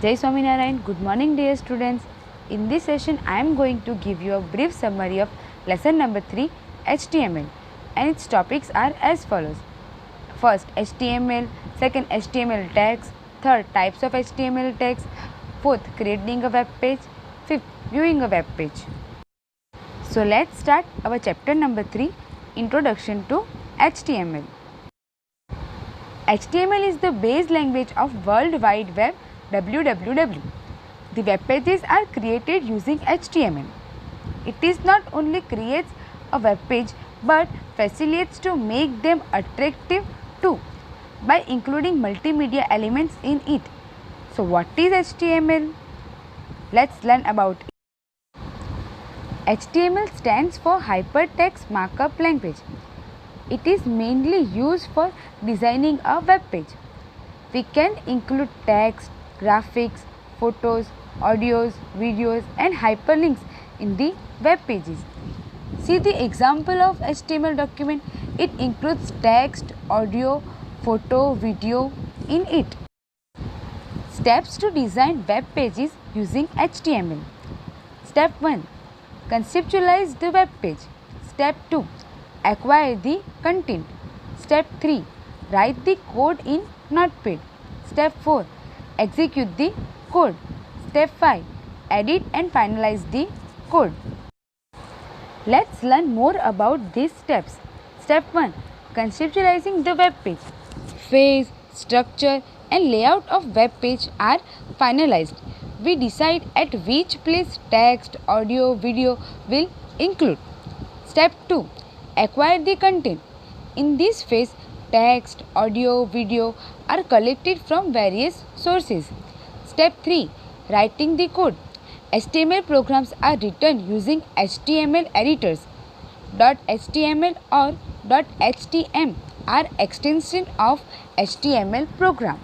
Jai Swaminarayan. Good morning, dear students. In this session, I am going to give you a brief summary of lesson number 3, HTML, and its topics are as follows. First, HTML. Second, HTML tags. Third, types of HTML tags. Fourth, creating a web page. Fifth, viewing a web page. So let's start our chapter number 3, Introduction to HTML. HTML is the base language of World Wide Web, WWW. The web pages are created using HTML. It is not only creates a web page but facilitates to make them attractive too by including multimedia elements in it. So what is HTML? Let's learn about it. HTML stands for Hypertext Markup Language. It is mainly used for designing a web page. We can include text, graphics, photos, audios, videos and hyperlinks in the web pages. See the example of HTML document. It includes text, audio, photo, video in it. Steps to design web pages using HTML. Step 1. Conceptualize the web page. Step 2. Acquire the content. Step 3. Write the code in Notepad. Step 4. Execute the code. Step 5. Edit and finalize the code. Let's learn more about these steps. Step 1. Conceptualizing the web page. Phase, structure and layout of web page are finalized. We decide at which place text, audio, video will include. Step 2. Acquire the content. In this phase, text, audio, video are collected from various sources. Step 3. Writing the code. HTML programs are written using HTML editors. .html or .htm are extensions of HTML program.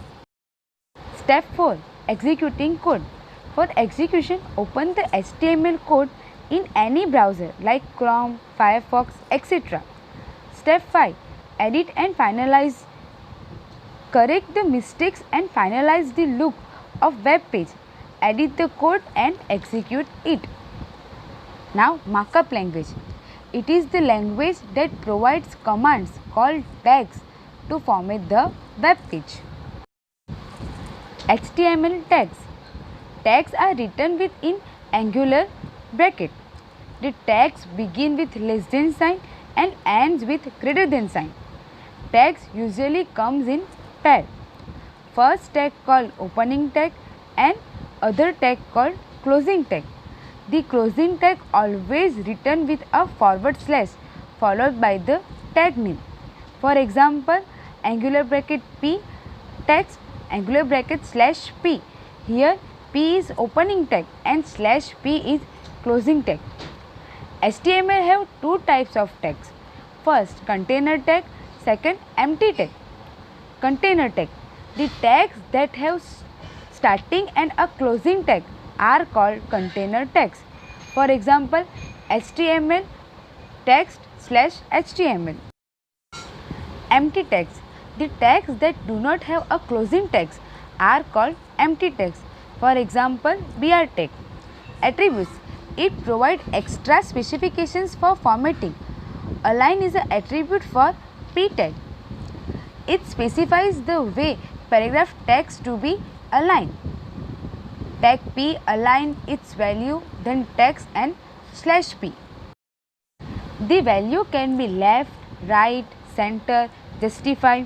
Step 4. Executing code. For execution, open the HTML code in any browser like Chrome, Firefox, etc. Step 5. Edit and finalize. Correct the mistakes and finalize the look of web page. Edit the code and execute it. Now, markup language. It is the language that provides commands called tags to format the web page. HTML tags. Tags are written within angular bracket. The tags begin with less than sign and ends with greater than sign. Tags usually comes in pair. First tag called opening tag and other tag called closing tag. The closing tag always written with a forward slash followed by the tag name. For example, angular bracket p text angular bracket slash p. Here p is opening tag and slash p is closing tag. HTML have two types of tags. First, container tag. Second, empty tag. Container tag. The tags that have starting and a closing tag are called container tags. For example, HTML text slash HTML. Empty tags. The tags that do not have a closing tags are called empty tags. For example, BR tag. Attributes. It provides extra specifications for formatting. Align is an attribute for p tag. It specifies the way paragraph text to be aligned. Tag p align its value, then text and slash p. The value can be left, right, center, justify.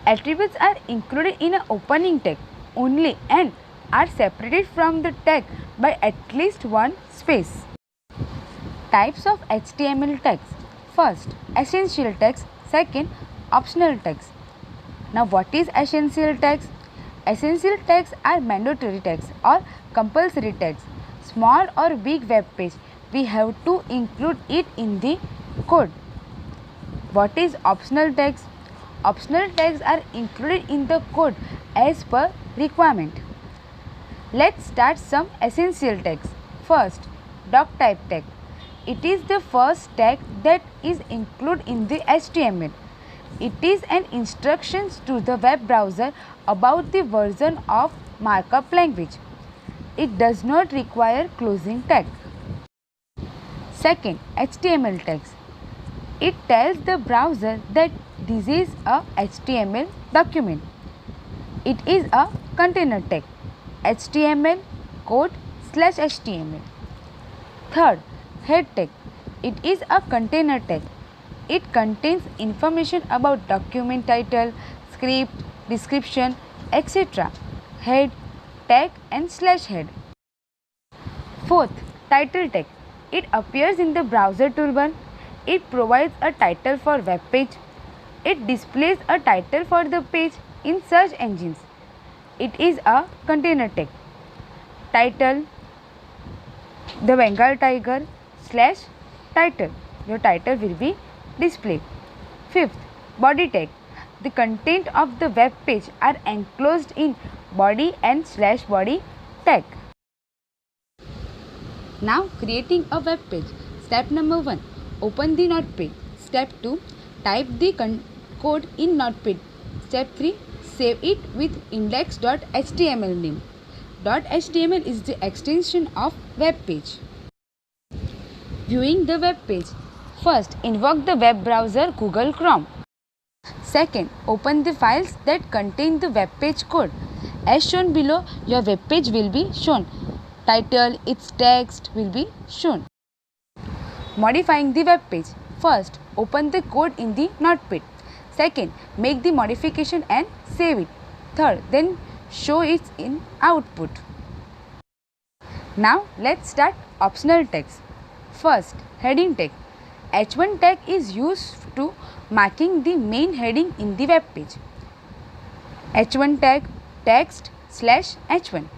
Attributes are included in an opening tag only and are separated from the tag by at least one space. Types of HTML tags. First, essential tags. Second, optional tags. Now, what is essential tags? Essential tags are mandatory tags or compulsory tags. Small or big web page, we have to include it in the code. What is optional tags? Optional tags are included in the code as per requirement. Let's start some essential tags. First, doc type tag. It is the first tag that is included in the HTML. It is an instructions to the web browser about the version of markup language. It does not require closing tag. Second, HTML tags. It tells the browser that this is a HTML document. It is a container tag. HTML code/HTML. Third, head tag. It is a container tag. It contains information about document title, script, description, etc. Head, tag and /head. Fourth, title tag. It appears in the browser toolbar. It provides a title for web page. It displays a title for the page in search engines. It is a container tag. Title, the Bengal tiger /title. Your title will be displayed. Fifth, body tag. The content of the web page are enclosed in body and /body tag. Now creating a web page. Step number 1. Open the Notepad. Step 2. Type the code in Notepad. Step 3. Save it with index.html name. .html is the extension of web page. Viewing the web page. First, invoke the web browser Google Chrome. Second, open the files that contain the web page code. As shown below, your web page will be shown. Title, its text will be shown. Modifying the web page. First, open the code in the Notepad. Second, make the modification and save it. Third, then show it in output. Now, let's start optional tags. First, heading tag. H1 tag is used to marking the main heading in the web page. H1 tag text/H1.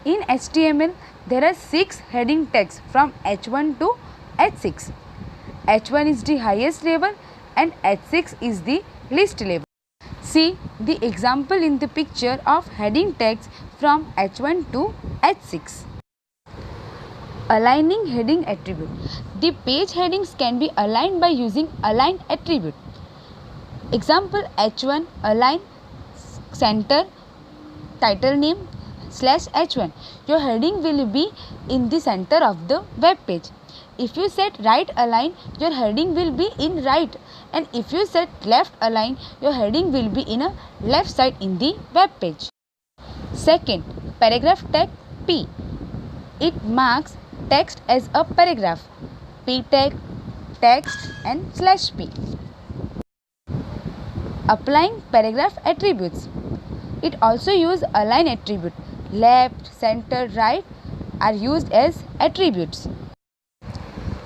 In HTML, there are 6 heading tags from H1 to H6. H1 is the highest level and H6 is the least level. See the example in the picture of heading tags from H1 to H6. Aligning heading attribute. The page headings can be aligned by using align attribute. Example H1 align center title name /H1. Your heading will be in the center of the web page. If you set right align, your heading will be in right, and if you set left align, your heading will be in a left side in the web page. Second, paragraph tag P. It marks text as a paragraph. P tag, text and /P. Applying paragraph attributes. It also uses align attribute. Left, center, right are used as attributes.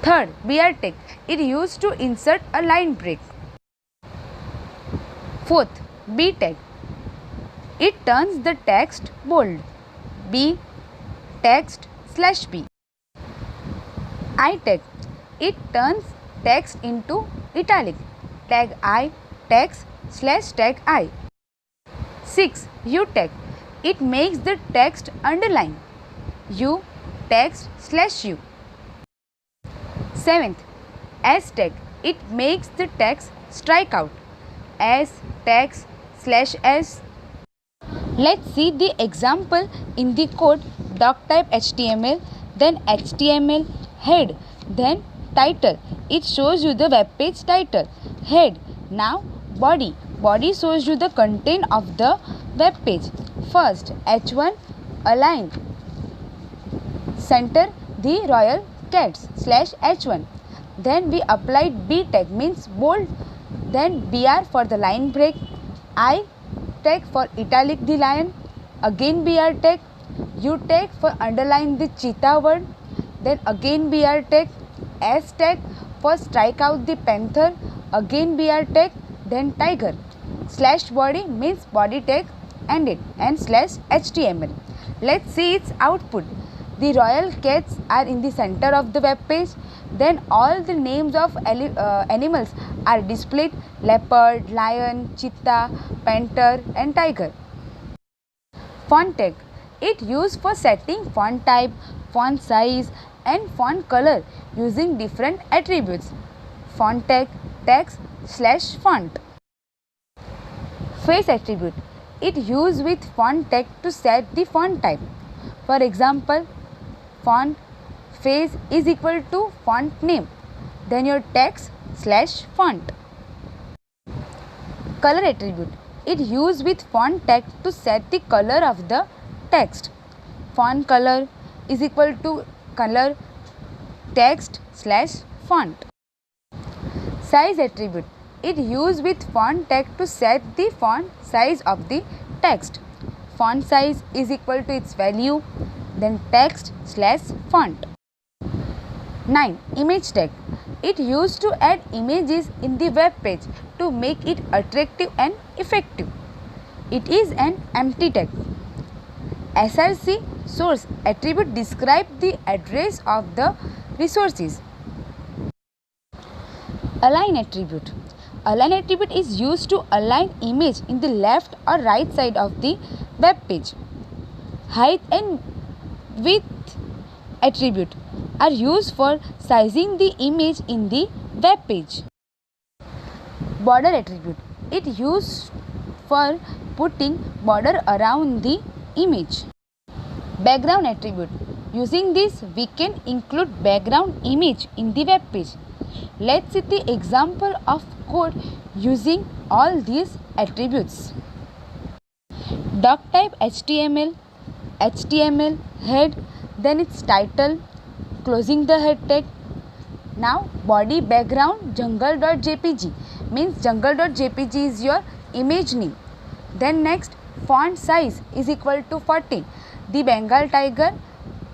Third, BR tag. It used to insert a line break. Fourth, B tag. It turns the text bold. B text /B. I tag. It turns text into italic. Tag I text /tag I. 6. U tag. It makes the text underline. U text /U. 7th, S tag. It makes the text strike out. S text /S. Let's see the example in the code doctype HTML, then HTML, head, then title. It shows you the web page title. Head. Now body. Body shows you the content of the web page. First, H1 align center the royal cats /H1. Then we applied B tag means bold. Then BR for the line break. I tag for italic the lion. Again BR tag. U tag for underline the cheetah word. Then again BR tag. S tag for strike out the panther. Again BR tag. Then tiger. /body means body tag ended and /HTML. Let's see its output. The royal cats are in the center of the web page. Then all the names of animals are displayed: leopard, lion, cheetah, panther and tiger. Font tag. It used for setting font type, font size and font color using different attributes. Font tag text /font. Face attribute. It used with font tag to set the font type. For example, font face is equal to font name, then your text / font. Color attribute. It used with font tag to set the color of the text. Font color is equal to color text / font. Size attribute. It used with font tag to set the font size of the text. Font size is equal to its value, then text / font. 9. Image tag. It used to add images in the web page to make it attractive and effective. It is an empty tag. SRC source attribute describes the address of the resources. Align attribute. Align attribute is used to align image in the left or right side of the web page. Height and width attribute are used for sizing the image in the web page. Border attribute. It used for putting border around the image. Background attribute. Using this, we can include background image in the web page. Let's see the example of code using all these attributes. Doc type HTML, HTML head, then its title, closing the head tag. Now body background jungle.jpg means jungle.jpg is your image name. Then next font size is equal to 14. The Bengal tiger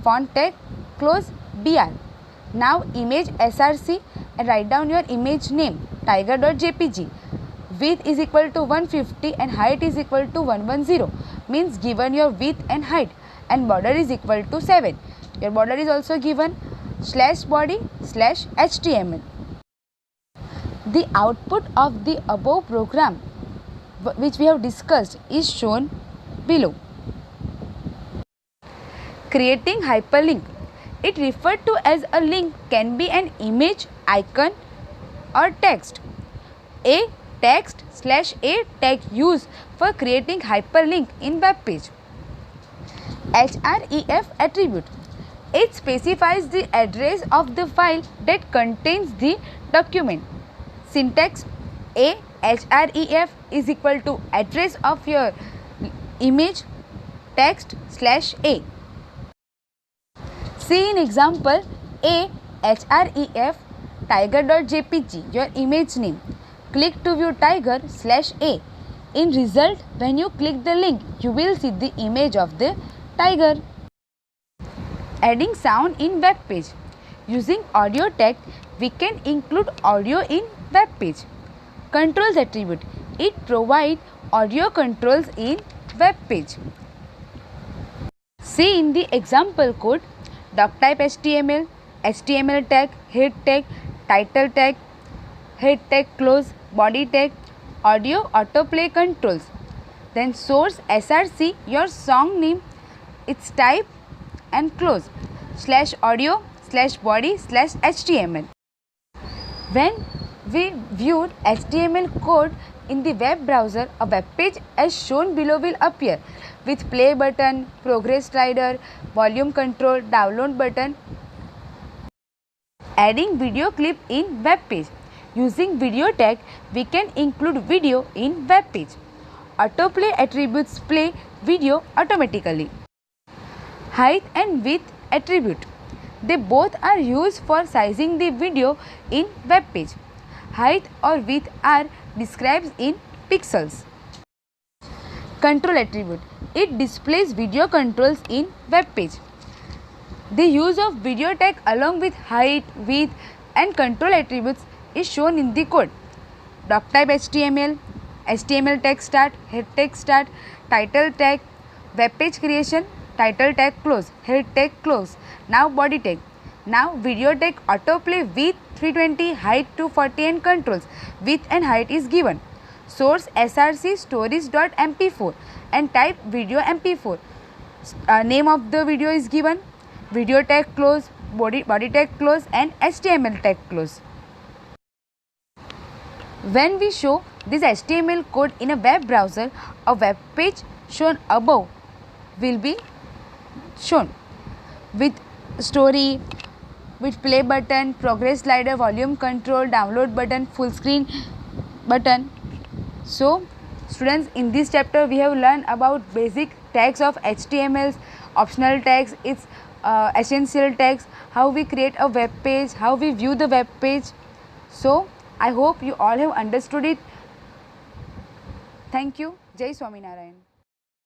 font tag close BR. Now image SRC and write down your image name tiger.jpg. Width is equal to 150 and height is equal to 110 means given your width and height, and border is equal to 7. Your border is also given /body/HTML. The output of the above program which we have discussed is shown below. Creating hyperlink. It referred to as a link can be an image, icon or text. A text /a tag used for creating hyperlink in web page. href attribute. It specifies the address of the file that contains the document. Syntax. A href is equal to address of your image text /a. See in example A href tiger.jpg, your image name. Click to view tiger /a. In result, when you click the link, you will see the image of the tiger. Adding sound in web page. Using audio tag, we can include audio in web page. Controls attribute. It provides audio controls in web page. See in the example code doc type HTML, HTML tag, head tag, title tag, head tag close, body tag, audio autoplay controls. Then source SRC, your song name, its type and close, /audio /body/HTML. When we viewed HTML code in the web browser, a web page as shown below will appear with play button, progress slider, volume control, download button. Adding video clip in web page. Using video tag, we can include video in web page. Autoplay attributes play video automatically. Height and width attribute. They both are used for sizing the video in web page. Height or width are described in pixels. Control attribute. It displays video controls in web page. The use of video tag along with height, width and control attributes is shown in the code. Doc type HTML, HTML tag start, head tag start, title tag, web page creation, title tag close, head tag close. Now body tag. Now video tag autoplay width 320, height 240 and controls. Width and height is given. Source src stories.mp4 and type video mp4. Name of the video is given. Video tag close, body tag close and HTML tag close. When we show this HTML code in a web browser, a web page shown above will be shown with story, with play button, progress slider, volume control, download button, full screen button. So students, in this chapter we have learned about basic tags of HTML, optional tags, its essential tags, how we create a web page, how we view the web page. So I hope you all have understood it. Thank you. Jai Swaminarayan.